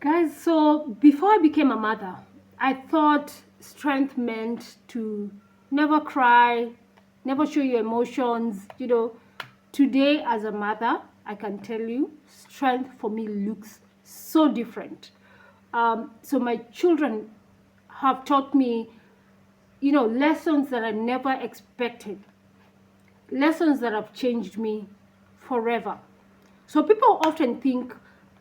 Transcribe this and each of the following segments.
Guys, so before I became a mother, I thought strength meant to never cry, never show your emotions. Today as a mother, I can tell you, strength for me looks so different. So my children have taught me, lessons that I never expected, lessons that have changed me forever. So people often think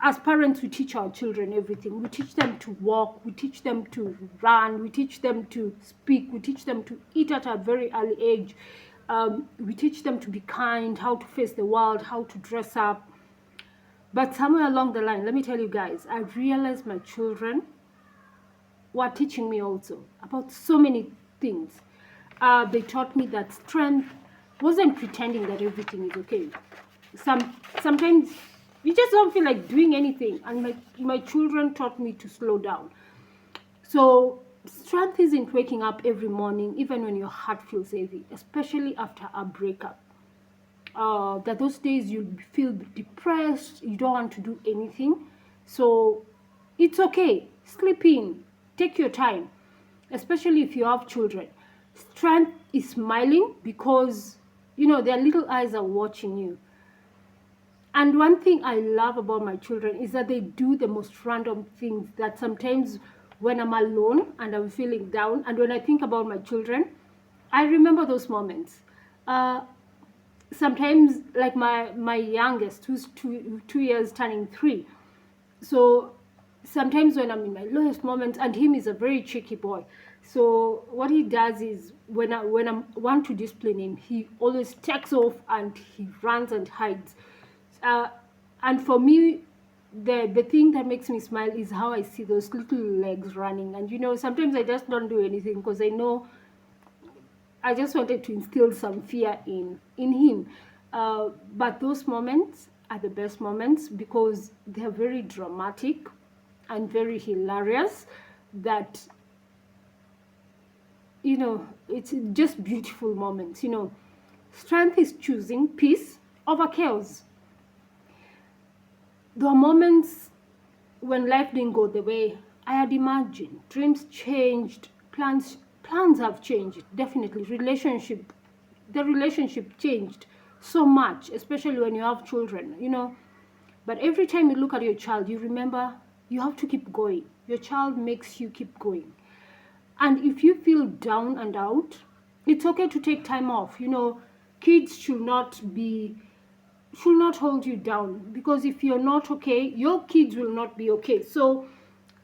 as parents, we teach our children everything. We teach them to walk, we teach them to run, we teach them to speak, we teach them to eat at a very early age. We teach them to be kind, how to face the world, how to dress up. But somewhere along the line, let me tell you guys, I realized my children were teaching me also about so many things. They taught me that strength wasn't pretending that everything is okay. Sometimes you just don't feel like doing anything, and my children taught me to slow down. So strength isn't waking up every morning even when your heart feels heavy, especially after a breakup. That those days you feel depressed, you don't want to do anything. So it's okay, sleep in, take your time, especially if you have children. Strength is smiling because their little eyes are watching you. And one thing I love about my children is that they do the most random things that sometimes when I'm alone and I'm feeling down, and when I think about my children, I remember those moments. Uh, Sometimes, like my youngest, who's 2 years turning 3. So sometimes when I'm in my lowest moments, and him is a very tricky boy. So what he does is when I want to discipline him, he always takes off and he runs and hides. Uh, and for me, the thing that makes me smile is how I see those little legs running. And sometimes I just don't do anything because I know I just wanted to instill some fear in him. But those moments are the best moments because they're very dramatic and very hilarious. That it's just beautiful moments. Strength is choosing peace over chaos. There are moments when life didn't go the way I had imagined. Dreams changed, plans have changed. Definitely, the relationship changed so much, especially when you have children. But every time you look at your child, you remember you have to keep going. Your child makes you keep going. And if you feel down and out, it's okay to take time off. Kids should not hold you down, because if you're not okay, your kids will not be okay. So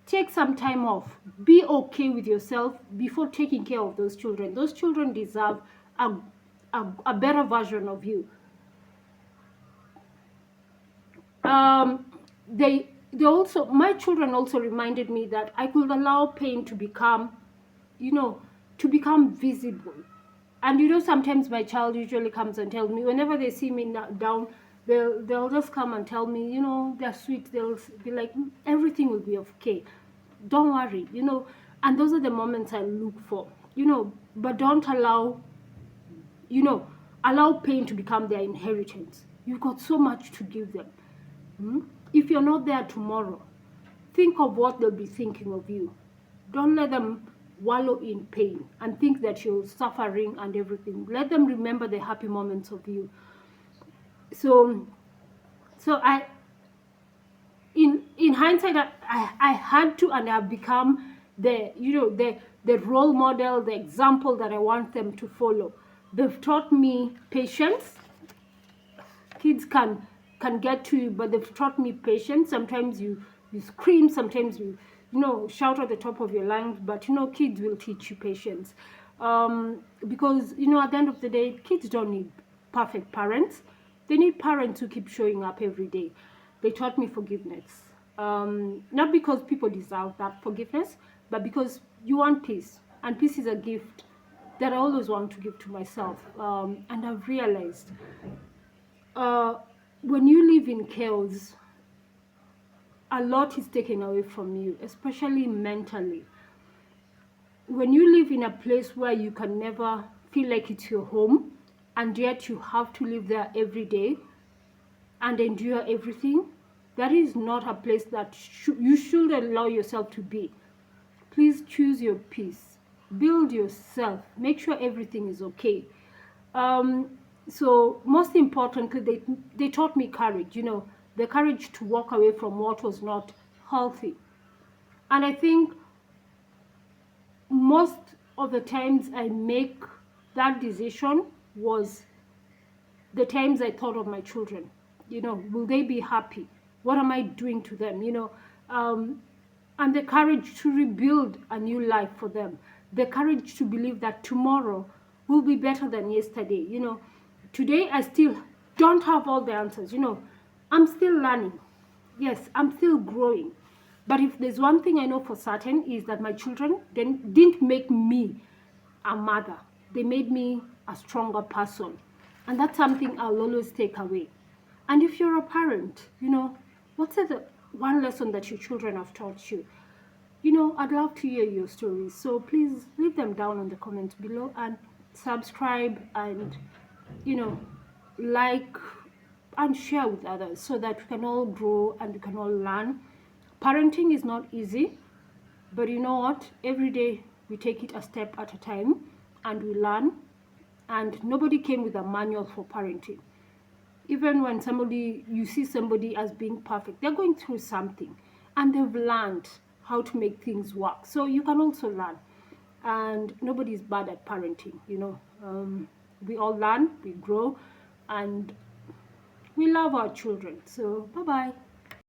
take some time off, be okay with yourself before taking care of those children. Those children deserve a better version of you. They also, my children also reminded me that I could allow pain to become visible. And sometimes my child usually comes and tells me, whenever they see me down, they'll just come and tell me, they're sweet. They'll be like, everything will be okay. Don't worry. And those are the moments I look for. But don't allow pain to become their inheritance. You've got so much to give them. If you're not there tomorrow, think of what they'll be thinking of you. Don't let them wallow in pain and think that you're suffering and everything. Let them remember the happy moments of you. So I, in hindsight, I had to, and I've become the role model, the example that I want them to follow. They've taught me patience. Kids can get to you, but they've taught me patience. Sometimes you scream, sometimes you shout at the top of your lungs, but kids will teach you patience. Because at the end of the day, kids don't need perfect parents. They need parents who keep showing up every day. They taught me forgiveness. Not because people deserve that forgiveness, but because you want peace, and peace is a gift that I always want to give to myself. And I've realized when you live in chaos, a lot is taken away from you, especially mentally. When you live in a place where you can never feel like it's your home, and yet you have to live there every day and endure everything, That is not a place that you should allow yourself to be. Please choose your peace. Build yourself. Make sure everything is okay. Um, so most importantly, they taught me courage, the courage to walk away from what was not healthy. And I think most of the times I make that decision was the times I thought of my children. Will they be happy? What am I doing to them? Um, and the courage to rebuild a new life for them. The courage to believe that tomorrow will be better than yesterday. Today I still don't have all the answers. I'm still learning. Yes, I'm still growing. But if there's one thing I know for certain is that my children didn't make me a mother. They made me a stronger person. And that's something I'll always take away. And if you're a parent, what's the one lesson that your children have taught you? I'd love to hear your stories. So please leave them down in the comments below and subscribe and, you know, like and share with others so that we can all grow and we can all learn. Parenting is not easy, but you know what? Every day we take it a step at a time and we learn. And nobody came with a manual for parenting. Even when you see somebody as being perfect, they're going through something and they've learned how to make things work. So you can also learn. And nobody is bad at parenting. We all learn, we grow, and we love our children. So bye bye.